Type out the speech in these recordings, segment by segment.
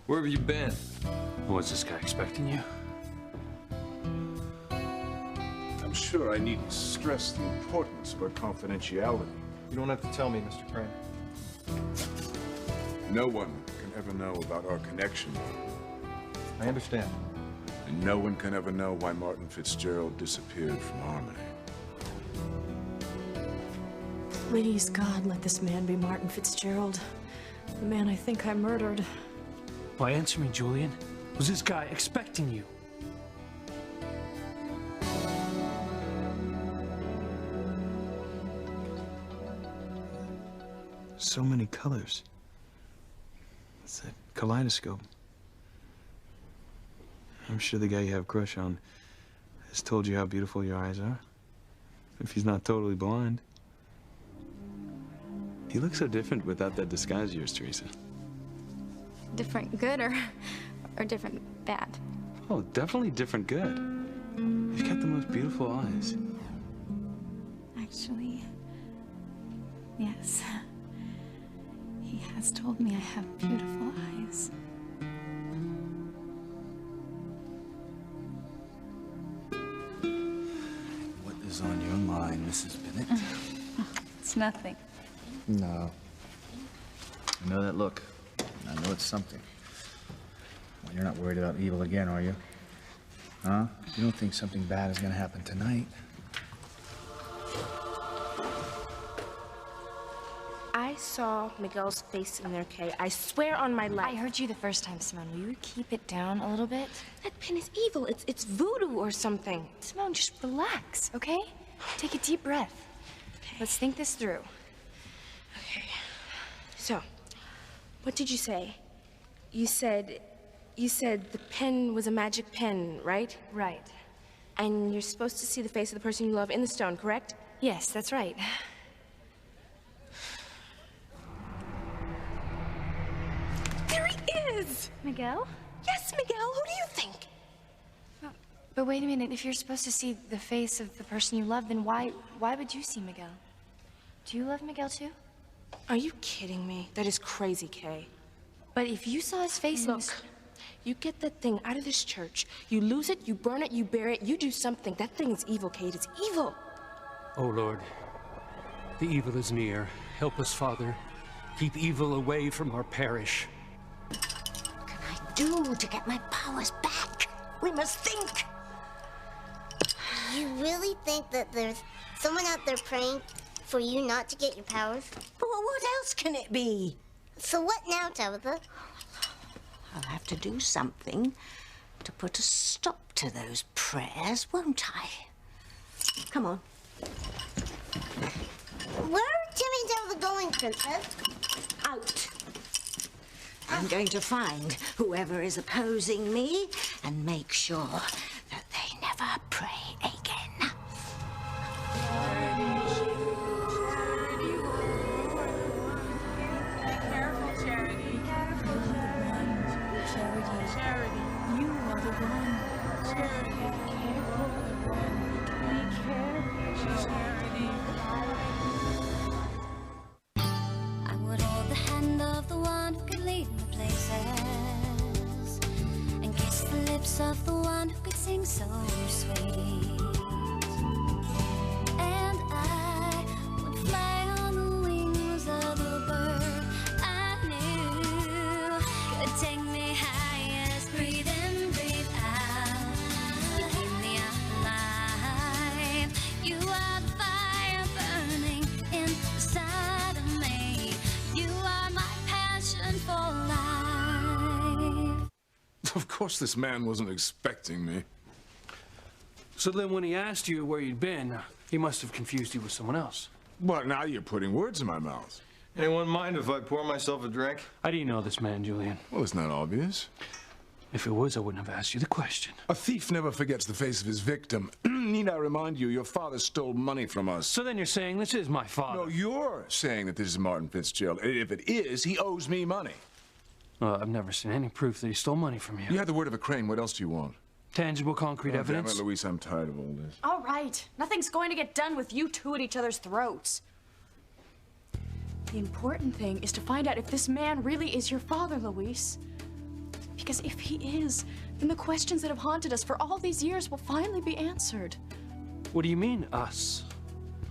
Where have you been? Was this guy expecting you? I'm sure I needn't stress the importance of our confidentiality. You don't have to tell me, Mr. Crane. No one can ever know about our connection. I understand. And no one can ever know why Martin Fitzgerald disappeared from Harmony. Please, God, let this man be Martin Fitzgerald. The man I think I murdered. Why, answer me, Julian. Was this guy expecting you? So many colors. It's that kaleidoscope. I'm sure the guy you have a crush on has told you how beautiful your eyes are. If he's not totally blind. You look so different without that disguise of yours, Teresa. Different good or different bad? Oh, definitely different good. You've got the most beautiful eyes. Actually, yes. He has told me I have beautiful eyes. What is on your mind, Mrs. Bennett? It's nothing. No. I know that look. I know it's something. Well, you're not worried about evil again, are you? Huh? You don't think something bad is gonna happen tonight? I saw Miguel's face in there, Kay. I swear on my life. I heard you the first time, Simone. Will you keep it down a little bit? That pin is evil. It's voodoo or something. Simone, just relax, okay? Take a deep breath. Okay. Let's think this through. Okay. So, what did you say? You said the pen was a magic pen, right? Right. And you're supposed to see the face of the person you love in the stone, correct? Yes, that's right. There he is! Miguel? Yes, Miguel. Who do you think? But wait a minute. If you're supposed to see the face of the person you love, then why would you see Miguel? Do you love Miguel too? Are you kidding me? That is crazy, Kay. But if you saw his face Look, you get that thing out of this church. You lose it, you burn it, you bury it, you do something. That thing is evil, Kate. It's evil. Oh, Lord, the evil is near. Help us, Father. Keep evil away from our parish. What can I do to get my powers back? We must think. You really think that there's someone out there praying for you not to get your powers? Well, what else can it be? So what now, Tabitha? I'll have to do something to put a stop to those prayers, won't I? Come on. Where are Timmy and Tabitha going, Princess? Out. I'm going to find whoever is opposing me and make sure that they never pray again. I would hold the hand of the one who could lead me places and kiss the lips of the one who could sing so sweet. And I would fly on the wings of the bird I knew could take me highest. Breathe in, breathe out. You keep me alive. You are the fire burning inside of me. You are my passion for life. Of course this man wasn't expecting me. So then when he asked you where you'd been, he must have confused you with someone else. Well, now you're putting words in my mouth. Anyone mind if I pour myself a drink? How do you know this man, Julian? Well, it's not obvious. If it was, I wouldn't have asked you the question. A thief never forgets the face of his victim. Need I remind you, your father stole money from us. So then you're saying this is my father? No, you're saying that this is Martin Fitzgerald. If it is, he owes me money. Well, I've never seen any proof that he stole money from you. You had the word of a Crane. What else do you want? Tangible, concrete evidence? Damn it, Luis, I'm tired of all this. All right. Nothing's going to get done with you two at each other's throats. The important thing is to find out if this man really is your father, Luis. Because if he is, then the questions that have haunted us for all these years will finally be answered. What do you mean, us?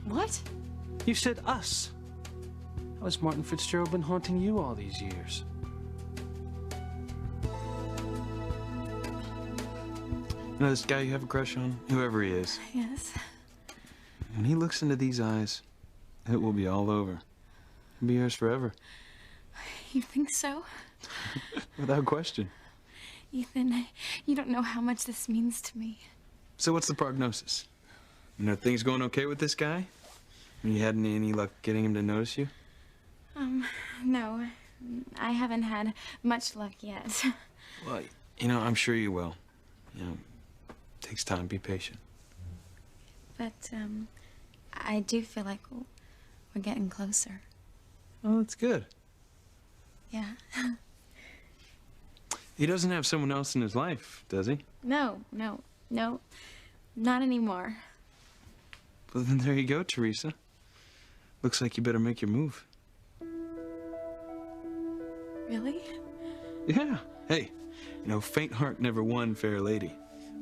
What? You said us. How has Martin Fitzgerald been haunting you all these years? You know this guy you have a crush on? Whoever he is. Yes. When he looks into these eyes, it will be all over. It'll be yours forever. You think so? Without question. Ethan, you don't know how much this means to me. So what's the prognosis? You know, things going okay with this guy? You had any luck getting him to notice you? No. I haven't had much luck yet. Well, you know, I'm sure you will. You know, it takes time. Be patient. But, I do feel like we're getting closer. Oh, that's good. Yeah. He doesn't have someone else in his life, does he? No. Not anymore. Well, then there you go, Teresa. Looks like you better make your move. Really? Yeah. Hey, you know, faint heart never won fair lady.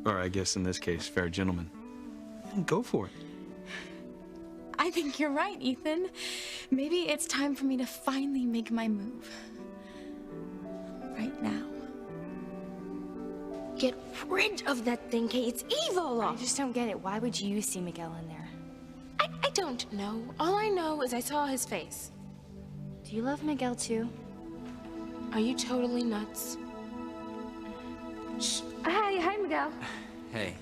Or I guess in this case, fair gentleman. Go for it. I think you're right, Ethan. Maybe it's time for me to finally make my move. Right now. Get rid of that thing, Kay. It's evil. I just don't get it. Why would you see Miguel in there? I don't know. All I know is I saw his face. Do you love Miguel too? Are you totally nuts? Shh. Hi, Miguel. Hey,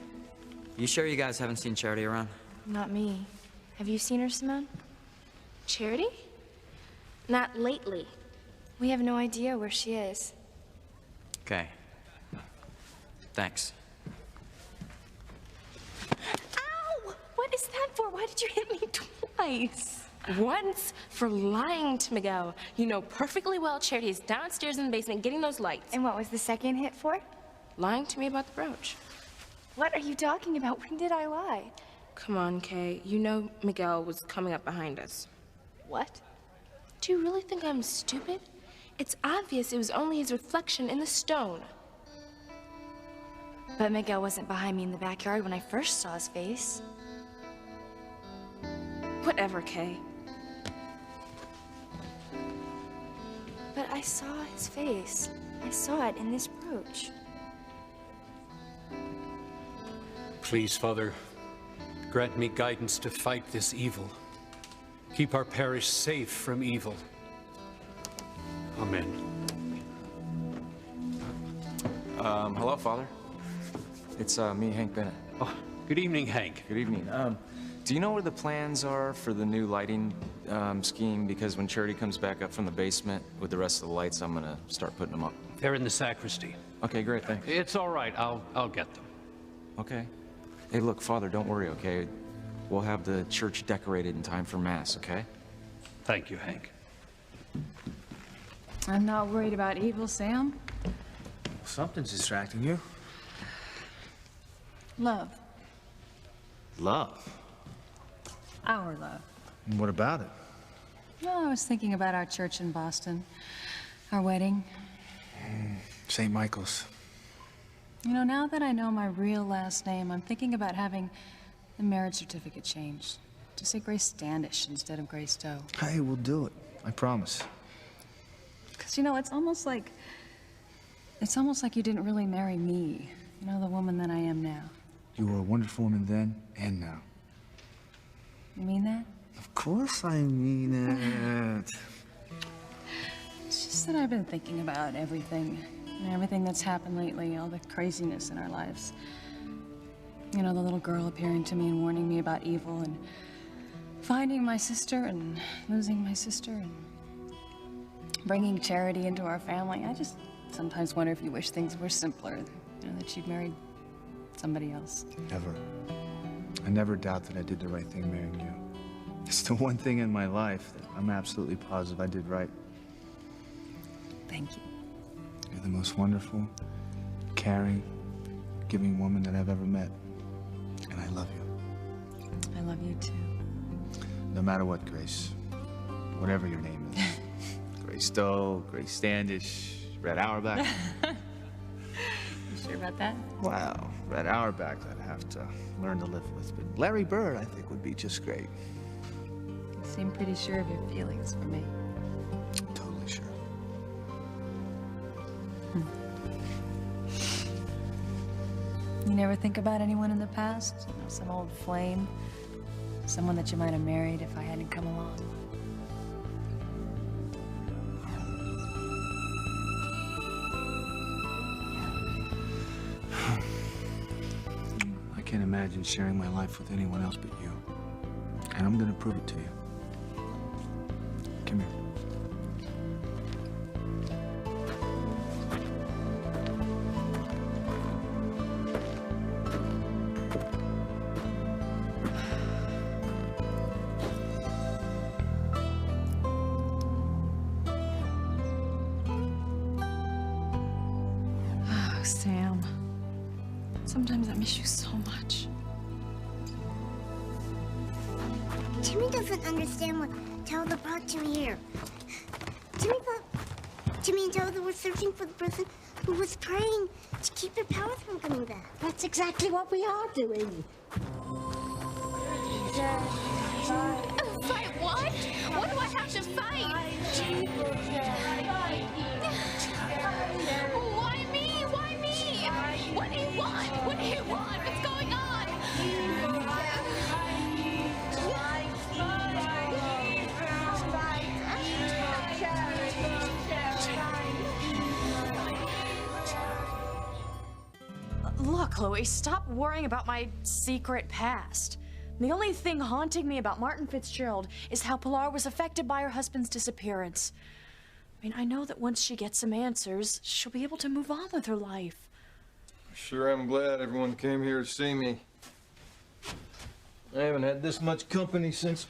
you sure you guys haven't seen Charity around? Not me. Have you seen her, Simone? Charity? Not lately. We have no idea where she is. Okay. Thanks. Ow! What is that for? Why did you hit me twice? Once for lying to Miguel. You know perfectly well Charity is downstairs in the basement getting those lights. And what was the second hit for? Lying to me about the brooch. What are you talking about? When did I lie? Come on, Kay. You know Miguel was coming up behind us. What? Do you really think I'm stupid? It's obvious it was only his reflection in the stone. But Miguel wasn't behind me in the backyard when I first saw his face. Whatever, Kay. But I saw his face. I saw it in this brooch. Please, Father, grant me guidance to fight this evil. Keep our parish safe from evil. Amen. Hello, Father. It's me, Hank Bennett. Oh, good evening, Hank. Good evening. Do you know where the plans are for the new lighting scheme? Because when Charity comes back up from the basement with the rest of the lights, I'm gonna start putting them up. They're in the sacristy. Okay, great, thanks. It's all right. I'll get them. Okay. Hey, look, Father, don't worry, okay? We'll have the church decorated in time for Mass, okay? Thank you, Hank. I'm not worried about evil, Sam. Something's distracting you. Love. Love? Our love. And what about it? Well, I was thinking about our church in Boston. Our wedding. St. Michael's. You know, now that I know my real last name, I'm thinking about having the marriage certificate changed. To say Grace Standish instead of Grace Doe. Hey, we'll do it. I promise. Because, you know, it's almost like you didn't really marry me. You know, the woman that I am now. You were a wonderful woman then and now. You mean that? Of course I mean it. It's just that I've been thinking about everything. And everything that's happened lately, all the craziness in our lives. You know, the little girl appearing to me and warning me about evil, and finding my sister and losing my sister, and bringing Charity into our family. I just sometimes wonder if you wish things were simpler, you know, that you'd married somebody else. Never. I never doubt that I did the right thing marrying you. It's the one thing in my life that I'm absolutely positive I did right. Thank you. You're the most wonderful, caring, giving woman that I've ever met. And I love you. I love you too. No matter what, Grace. Whatever your name is. Grace Doe, Grace Standish, Red Auerbach. Sure about that? Wow, Red Auerbach I'd have to learn to live with, but Larry Bird I think would be just great. You seem pretty sure of your feelings for me. Totally sure. You never think about anyone in the past? You know, some old flame? Someone that you might have married if I hadn't come along? I can't imagine sharing my life with anyone else but you. And I'm gonna prove it to you. Come here. Oh, Sam. Sometimes I miss you so much. Timmy doesn't understand what Telda brought to me here. Timmy and Telda were searching for the person who was praying to keep your powers from coming back. That's exactly what we are doing. Fight what? What do I have to fight? Why me? Why me? What do you want? What do you want? What's going on? Look, Chloe, stop worrying about my secret past. The only thing haunting me about Martin Fitzgerald is how Pilar was affected by her husband's disappearance. I mean, I know that once she gets some answers, she'll be able to move on with her life. Sure am glad everyone came here to see me. I haven't had this much company since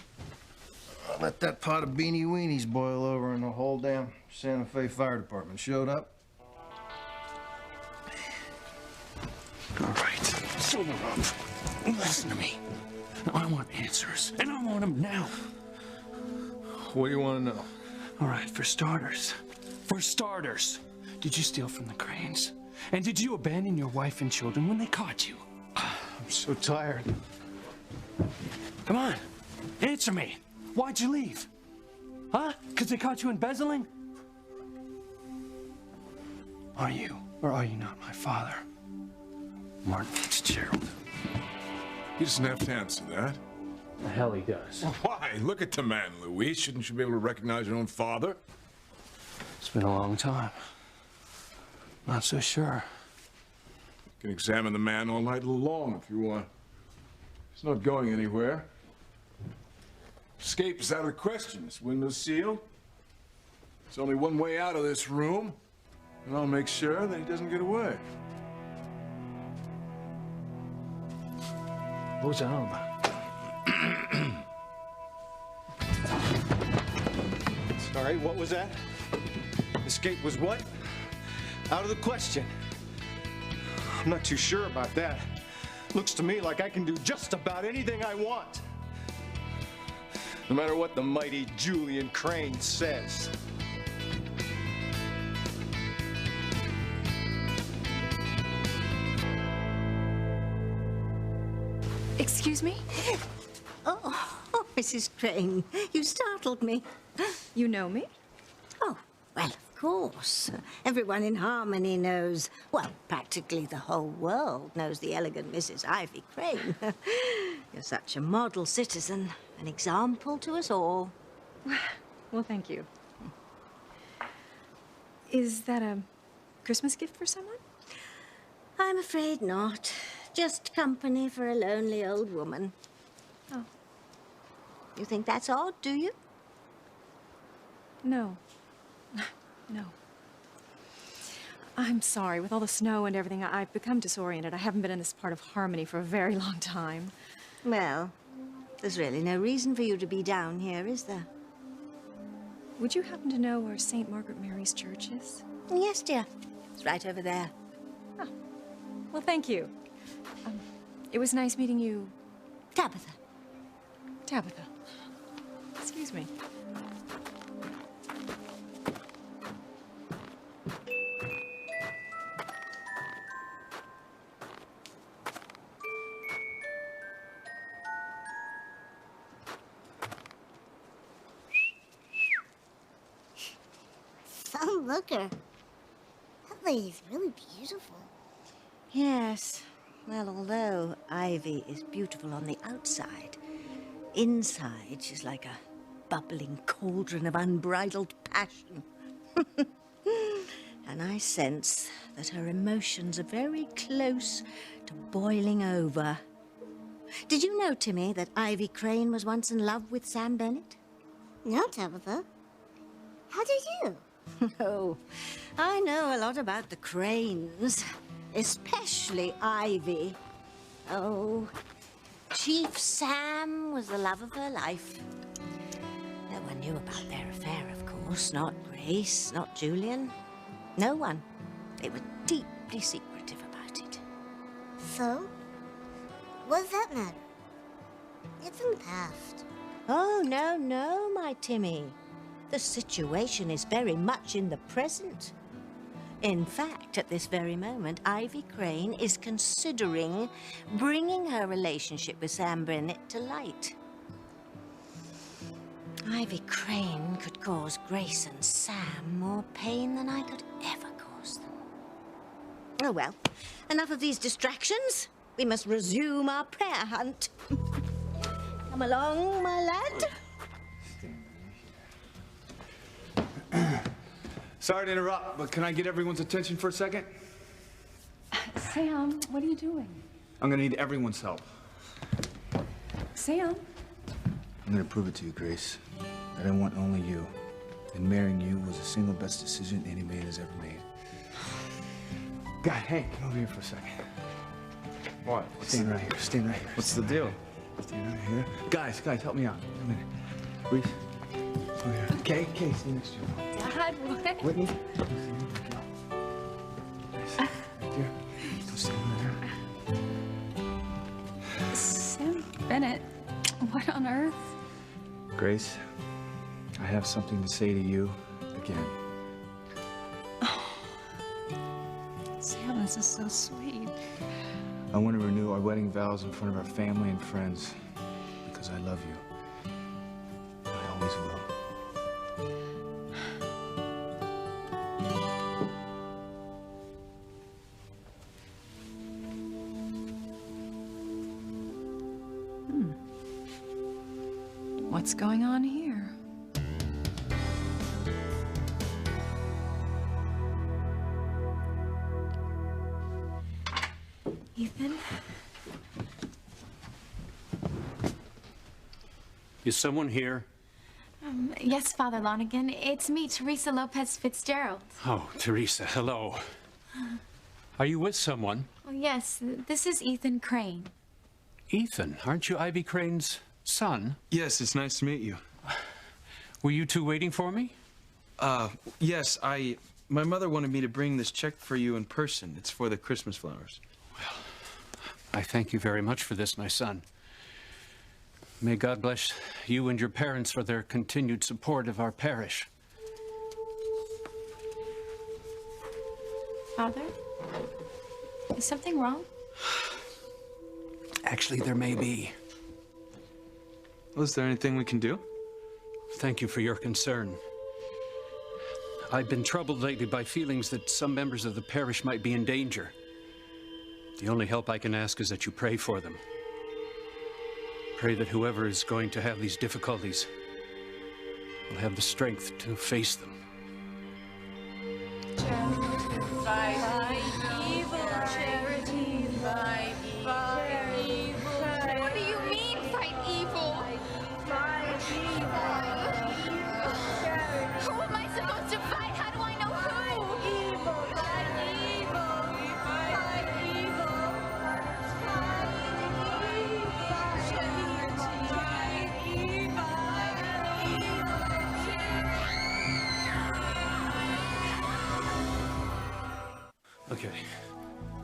I let that pot of beanie weenies boil over and the whole damn Santa Fe Fire Department showed up. All right, sober up. Listen to me. I want answers, and I want them now. What do you want to know? All right, for starters, did you steal from the Cranes? And did you abandon your wife and children when they caught you? I'm so tired. Come on, answer me. Why'd you leave? Huh? Because they caught you embezzling? Are you, or are you not my father? Martin Fitzgerald. He doesn't have to answer that. The hell he does. Why? Look at the man, Louise. Shouldn't you be able to recognize your own father? It's been a long time. Not so sure. You can examine the man all night long if you want. He's not going anywhere. Escape is out of the question. This window's sealed. There's only one way out of this room, and I'll make sure that he doesn't get away. What was that all about? Sorry, what was that? Escape was what? Out of the question. I'm not too sure about that. Looks to me like I can do just about anything I want. No matter what the mighty Julian Crane says. Excuse me? Oh, Mrs. Crane, you startled me. You know me? Oh, well, of course. Everyone in Harmony knows, well, practically the whole world knows the elegant Mrs. Ivy Crane. You're such a model citizen, an example to us all. Well, thank you. Is that a Christmas gift for someone? I'm afraid not. Just company for a lonely old woman. Oh. You think that's odd, do you? No. No. I'm sorry. With all the snow and everything, I've become disoriented. I haven't been in this part of Harmony for a very long time. Well, there's really no reason for you to be down here, is there? Would you happen to know where St. Margaret Mary's Church is? Yes, dear. It's right over there. Oh. Well, thank you. It was nice meeting you. Tabitha. Tabitha. Excuse me. look her. That lady's really beautiful. Yes. Well, although Ivy is beautiful on the outside, inside she's like a bubbling cauldron of unbridled passion. And I sense that her emotions are very close to boiling over. Did you know, Timmy, that Ivy Crane was once in love with Sam Bennett? No, Tabitha. How did you? Oh, I know a lot about the Cranes, especially Ivy. Oh, Chief Sam was the love of her life. No one knew about their affair, of course. Not Grace, not Julian. No one. They were deeply secretive about it. So? What does that matter? It's in the past. Oh, no, no, my Timmy. The situation is very much in the present. In fact, at this very moment, Ivy Crane is considering bringing her relationship with Sam Bennett to light. Ivy Crane could cause Grace and Sam more pain than I could ever cause them. Oh, well, enough of these distractions. We must resume our prayer hunt. Come along, my lad. Sorry to interrupt, but can I get everyone's attention for a second? Sam, what are you doing? I'm gonna need everyone's help. Sam? I'm gonna prove it to you, Grace, that I want only you. And marrying you was the single best decision any man has ever made. God, Hank, come over here for a second. What? Stand right here, stand right here. What's the deal? Stand right here. Guys, help me out. Come in. Reese, over here. Kay, stay next to you. Dad, what? Whitney. Right there. Don't stand right there. Sam Bennett, what on earth? Grace, I have something to say to you again. Sam, this is so sweet. I want to renew our wedding vows in front of our family and friends because I love you. I always will. What's going on here? Ethan? Is someone here? Yes, Father Lonigan. It's me, Teresa Lopez Fitzgerald. Oh, Teresa, hello. Are you with someone? Well, yes, this is Ethan Crane. Ethan, aren't you Ivy Crane's son? Yes, it's nice to meet you. Were you two waiting for me? Yes, my mother wanted me to bring this check for you in person. It's for the Christmas flowers. Well, I thank you very much for this, my son. May God bless you and your parents for their continued support of our parish. Father? Is something wrong? Actually, there may be. Well, is there anything we can do? Thank you for your concern. I've been troubled lately by feelings that some members of the parish might be in danger. The only help I can ask is that you pray for them. Pray that whoever is going to have these difficulties will have the strength to face them. What do you mean, fight evil? Who am I supposed to fight? How do I know who? Okay.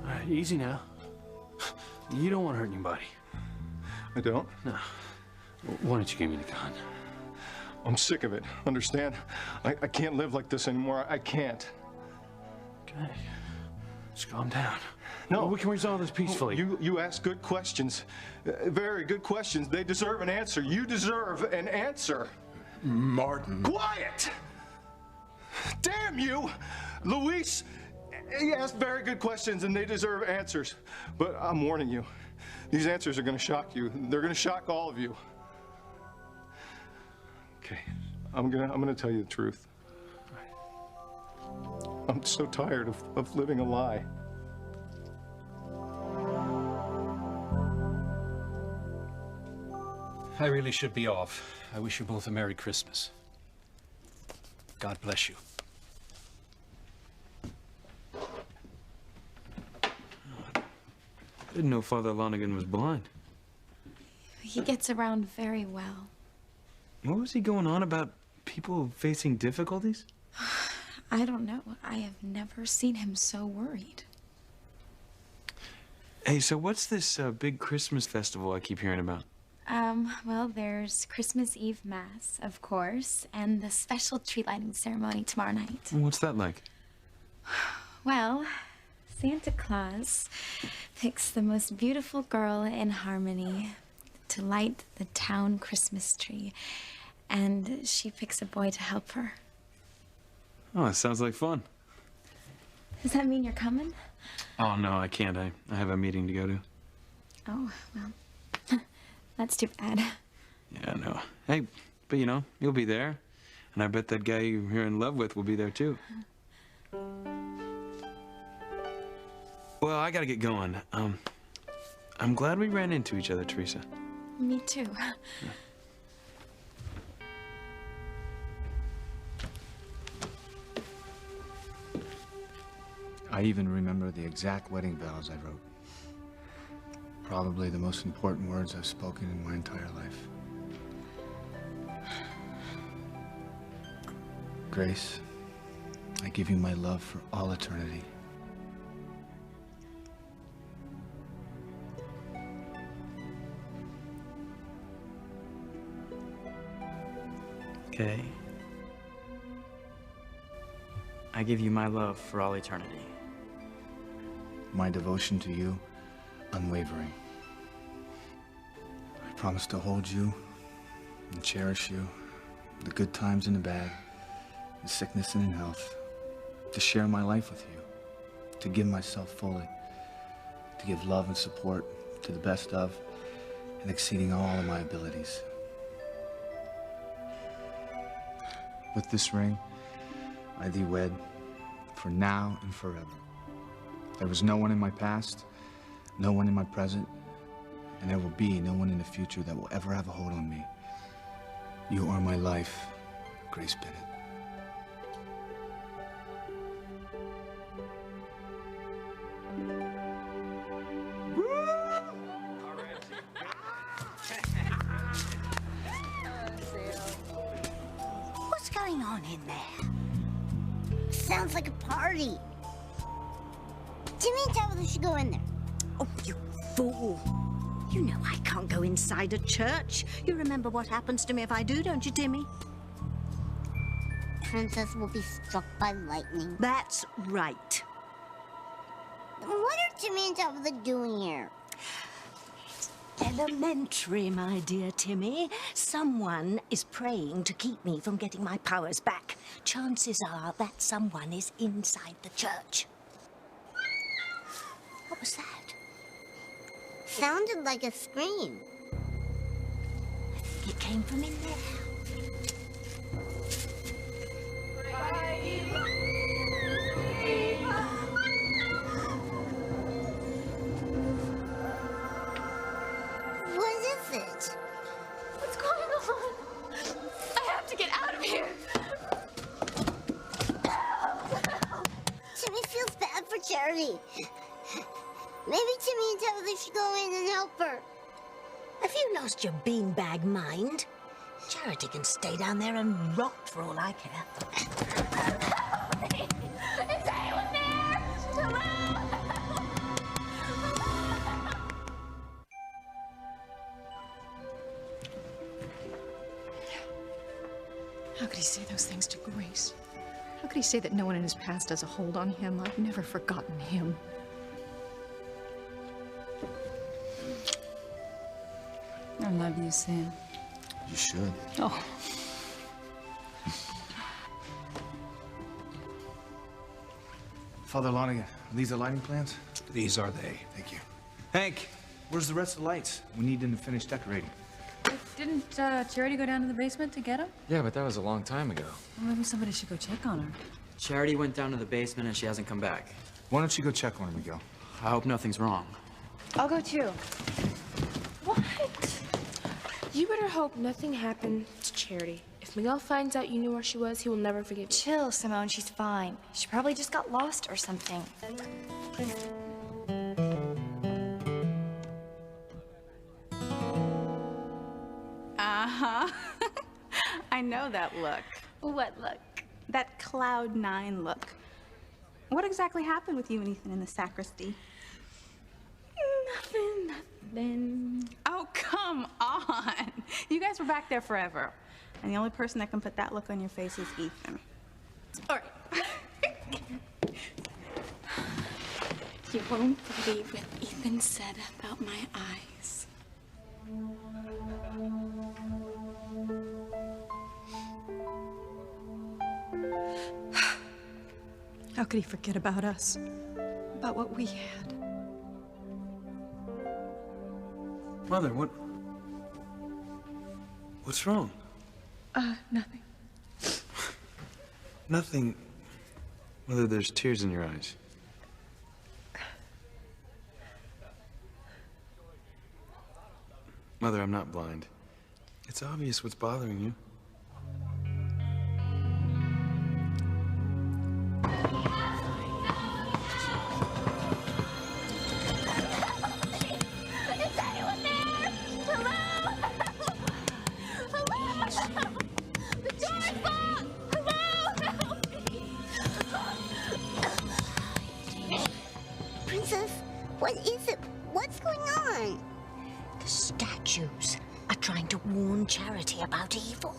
All right, easy now. You don't want to hurt anybody. I don't? No. Why don't you give me the gun? I'm sick of it, understand? I can't live like this anymore. I can't. Okay. Just calm down. No. We can resolve this peacefully. You ask good questions. Very good questions. They deserve an answer. You deserve an answer. Martin. Quiet! Damn you! Luis, he asked very good questions and they deserve answers. But I'm warning you, these answers are gonna shock you. They're gonna shock all of you. Okay, I'm gonna tell you the truth. I'm so tired of living a lie. I really should be off. I wish you both a Merry Christmas. God bless you. I didn't know Father Lonigan was blind. He gets around very well. What was he going on about people facing difficulties? I don't know. I have never seen him so worried. Hey, so what's this big Christmas festival I keep hearing about? Well, there's Christmas Eve Mass, of course, and the special tree lighting ceremony tomorrow night. What's that like? Well, Santa Claus picks the most beautiful girl in Harmony to light the town Christmas tree, and she picks a boy to help her. Oh, that sounds like fun. Does that mean you're coming? Oh, no, I can't. I have a meeting to go to. Oh, well, that's too bad. Yeah, I know. Hey, but you know, you'll be there. And I bet that guy you're in love with will be there too. Well, I gotta get going. I'm glad we ran into each other, Teresa. Me too. I even remember the exact wedding vows I wrote. Probably the most important words I've spoken in my entire life. Grace, I give you my love for all eternity. Okay. I give you my love for all eternity. My devotion to you, unwavering. I promise to hold you and cherish you, the good times and the bad, in sickness and in health, to share my life with you, to give myself fully, to give love and support to the best of and exceeding all of my abilities. With this ring, I thee wed for now and forever. There was no one in my past, no one in my present, and there will be no one in the future that will ever have a hold on me. You are my life, Grace Bennett. What's going on in there? Sounds like a party. Timmy and Tabitha should go in there. Oh, you fool. You know I can't go inside a church. You remember what happens to me if I do, don't you, Timmy? Princess will be struck by lightning. That's right. What are Timmy and Tabitha doing here? Elementary, my dear Timmy. Someone is praying to keep me from getting my powers back. Chances are that someone is inside the church. What was that? Sounded like a scream. I think it came from in there. What is it? What's going on? I have to get out of here. Timmy feels bad for Charity. Maybe Timmy and Tabitha should go in and help her. Have you lost your beanbag mind? Charity can stay down there and rot for all I care. Is anyone there? Hello? How could he say those things to Grace? How could he say that no one in his past has a hold on him? I've never forgotten him. I love you, Sam. You should. Oh. Father Lonigan, are these the lighting plans? These are they. Thank you. Hank, where's the rest of the lights? We need them to finish decorating. Didn't Charity go down to the basement to get them? Yeah, but that was a long time ago. Well, maybe somebody should go check on her. Charity went down to the basement and she hasn't come back. Why don't you go check on her, Miguel? I hope nothing's wrong. I'll go too. What? You better hope nothing happened to Charity. If Miguel finds out you knew where she was, he will never forgive you. Chill, Simone. She's fine. She probably just got lost or something. Uh-huh. I know that look. What look? That Cloud 9 look. What exactly happened with you and Ethan in the sacristy? Nothing. Oh, come on. You guys were back there forever. And the only person that can put that look on your face is Ethan. All right. You won't believe what Ethan said about my eyes. How could he forget about us? About what we had? Mother, what's wrong? Nothing. Nothing. Mother, there's tears in your eyes. Mother, I'm not blind. It's obvious what's bothering you. Princess, what is it? What's going on? The statues are trying to warn Charity about evil.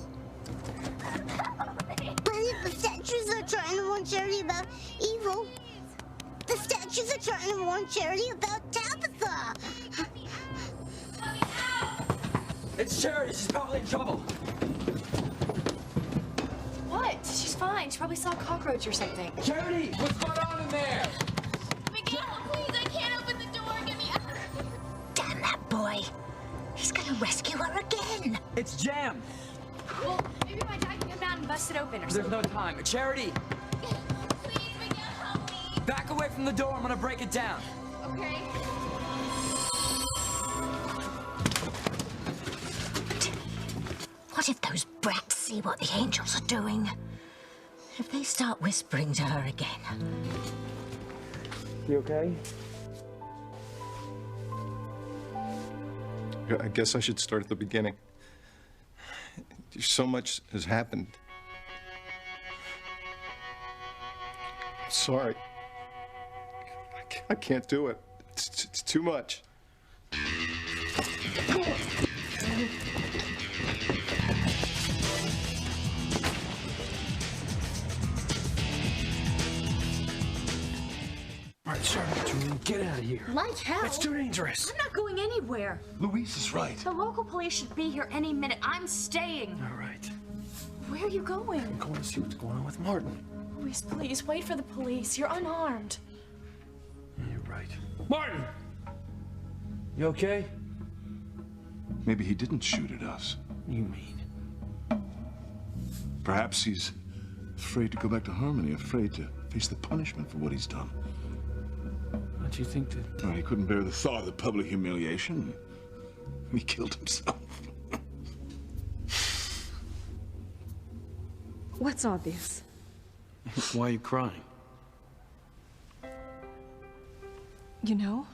But if the statues are trying to warn Charity about evil, the statues are trying to warn Charity about Tabitha. It's Charity. She's probably in trouble. What? She's fine. She probably saw a cockroach or something. Charity, what's going on in there? Miguel, please, I can't open the door. Get me out. Damn that boy. He's gonna rescue her again. It's jammed. Well, maybe my dad can come down and bust it open or There's something. no time. Charity, Please, Miguel, help me. back away from the door. I'm gonna break it down. Okay. What if those brats see what the angels are doing? If they start whispering to her again. You okay? I guess I should start at the beginning. So much has happened. Sorry. I can't do it. It's too much. All right, Charlotte, Julian, get out of here. Like hell. It's too dangerous. I'm not going anywhere. Louise is right. The local police should be here any minute. I'm staying. All right. Where are you going? I'm going to see what's going on with Martin. Luis, please, wait for the police. You're unarmed. You're right. Martin! You okay? Maybe he didn't shoot at us. You mean? Perhaps he's afraid to go back to Harmony, afraid to face the punishment for what he's done. Don't you think that... Well, he couldn't bear the thought of the public humiliation. He killed himself. What's obvious? Why are you crying? You know?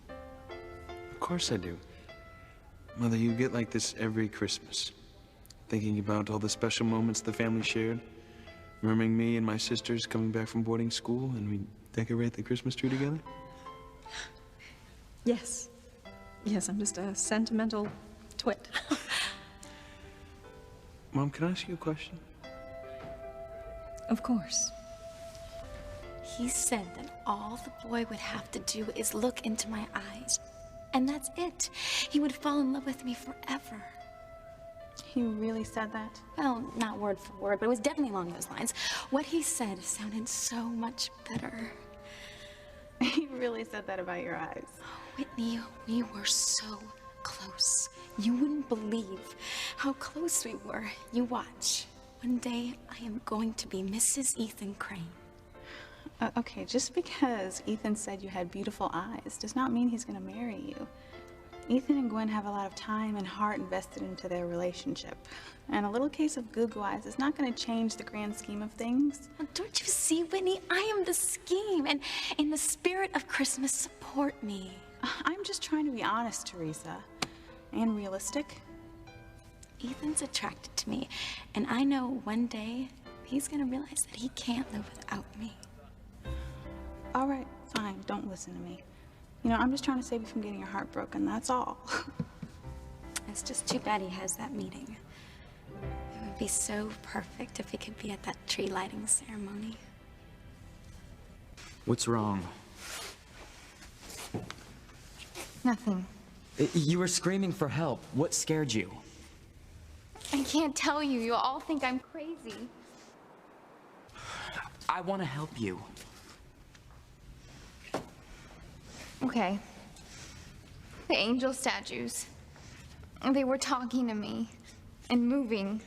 Of course I do. Mother, you get like this every Christmas. Thinking about all the special moments the family shared. Remembering me and my sisters coming back from boarding school and we decorate the Christmas tree together? Yes. Yes, I'm just a sentimental twit. Mom, can I ask you a question? Of course. He said that all the boy would have to do is look into my eyes. And that's it. He would fall in love with me forever. He really said that? Well, not word for word, but it was definitely along those lines. What he said sounded so much better. He really said that about your eyes. Whitney, we were so close. You wouldn't believe how close we were. You watch. One day, I am going to be Mrs. Ethan Crane. Okay, just because Ethan said you had beautiful eyes does not mean he's gonna marry you. Ethan and Gwen have a lot of time and heart invested into their relationship. And a little case of goo-goo eyes is not gonna change the grand scheme of things. Well, don't you see, Whitney? I am the scheme, and in the spirit of Christmas, support me. I'm just trying to be honest, Teresa, and realistic. Ethan's attracted to me, and I know one day he's gonna realize that he can't live without me. All right, fine, don't listen to me. You know, I'm just trying to save you from getting your heart broken, that's all. It's just too bad he has that meeting. It would be so perfect if he could be at that tree lighting ceremony. What's wrong? Nothing. You were screaming for help. What scared you? I can't tell you. You all think I'm crazy. I want to help you. Okay. The angel statues. They were talking to me and moving.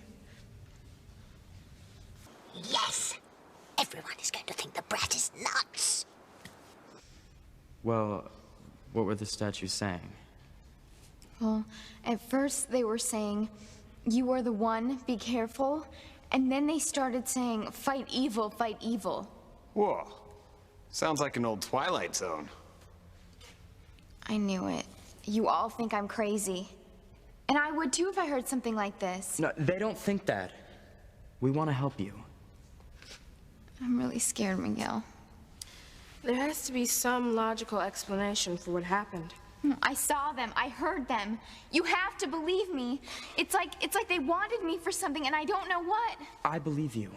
Yes! Everyone is going to think the brat is nuts. Well, what were the statues saying? Well, at first they were saying, "You are the one, be careful." And then they started saying, "Fight evil, fight evil." Whoa. Sounds like an old Twilight Zone. I knew it. You all think I'm crazy. And I would too if I heard something like this. No, they don't think that. We want to help you. I'm really scared, Miguel. There has to be some logical explanation for what happened. I saw them. I heard them. You have to believe me. It's like they wanted me for something and I don't know what. I believe you.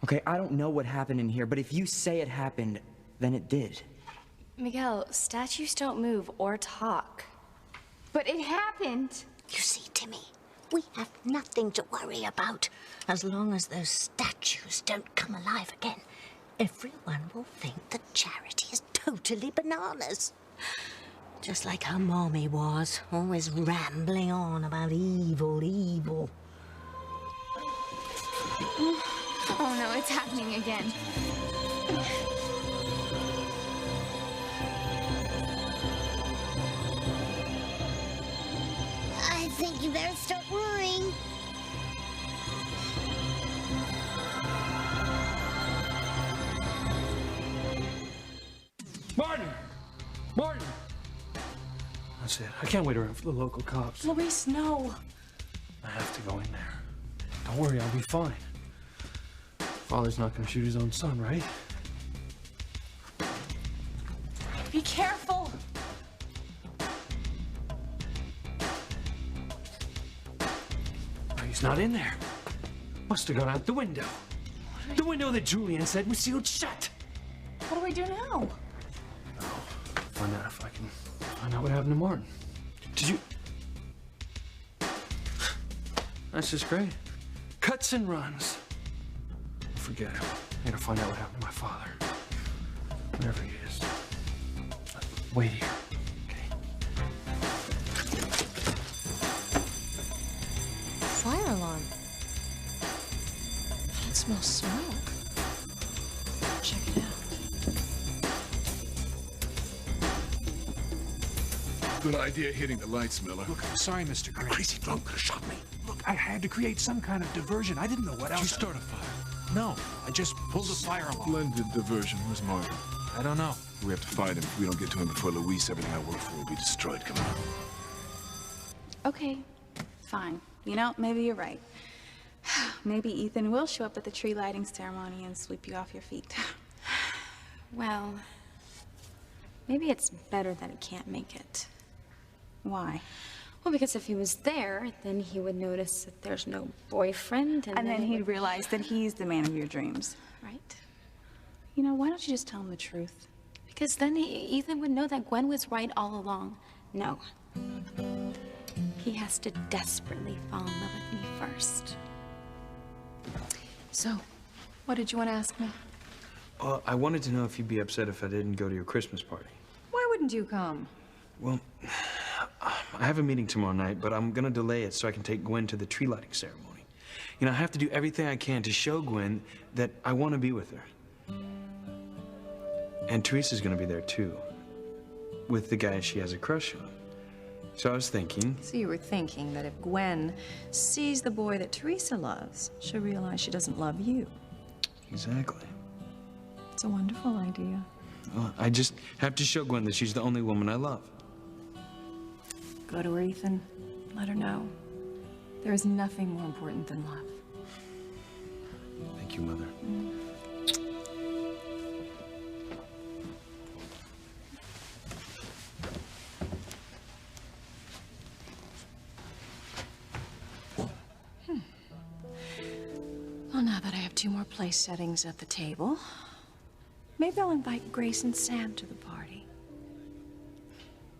Okay, I don't know what happened in here, but if you say it happened, then it did. Miguel, statues don't move or talk. But it happened. You see, Timmy, we have nothing to worry about. As long as those statues don't come alive again, everyone will think that Charity is totally bananas. Just like her mommy was, always rambling on about evil, evil. Oh no, it's happening again. I think you better start worrying. Martin! Martin! That's it. I can't wait around for the local cops. Luis, no. I have to go in there. Don't worry, I'll be fine. Father's not gonna shoot his own son, right? Be careful. He's not in there. Must have gone out the window. The window that Julian said was sealed shut. What do we do now? Find out if I can find out what happened to Martin. Did you... That's just great. Cuts and runs. Forget it. I gotta find out what happened to my father. Wherever he is. Wait here. Fire alarm. It smells smoke. Check it out. Good idea hitting the lights, Miller. Look, I'm sorry, Mr. Green. A crazy drunk could have shot me. Look, I had to create some kind of diversion. I didn't know what else. Did you start a fire? No, I just pulled a fire alarm. Splendid diversion. Where's Martin? I don't know. We have to find him. If we don't get to him before Luis, everything I work for will be destroyed. Come on. Okay, fine. You know, maybe you're right. Maybe Ethan will show up at the tree lighting ceremony and sweep you off your feet. Well, maybe it's better that he can't make it. Why? Well, because if he was there, then he would notice that there's no boyfriend, And then he'd realize that he's the man of your dreams. Right. You know, why don't you just tell him the truth? Because then Ethan would know that Gwen was right all along. No. he has to desperately fall in love with me first. So, what did you want to ask me? I wanted to know if you'd be upset if I didn't go to your Christmas party. Why wouldn't you come? Well, I have a meeting tomorrow night, but I'm gonna delay it so I can take Gwen to the tree lighting ceremony. You know, I have to do everything I can to show Gwen that I want to be with her. And Teresa's gonna be there too, with the guy she has a crush on. So I was thinking... So you were thinking that if Gwen sees the boy that Teresa loves, she'll realize she doesn't love you. Exactly. It's a wonderful idea. Well, I just have to show Gwen that she's the only woman I love. Go to her, Ethan. Let her know. There is nothing more important than love. Thank you, Mother. Well, now that I have 2 more place settings at the table, maybe I'll invite Grace and Sam to the party.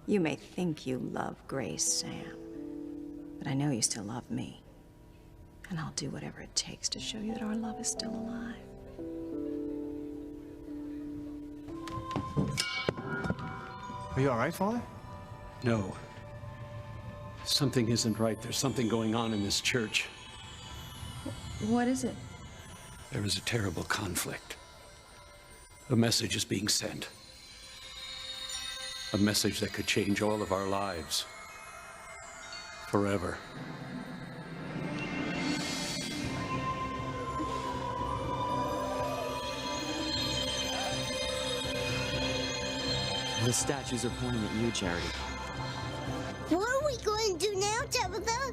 You may think you love Grace, Sam, but I know you still love me. And I'll do whatever it takes to show you that our love is still alive. Are you all right, Father? No. Something isn't right. There's something going on in this church. What is it? There is a terrible conflict. A message is being sent. A message that could change all of our lives. Forever. The statues are pointing at you, Charity. What are we going to do now, Tabitha?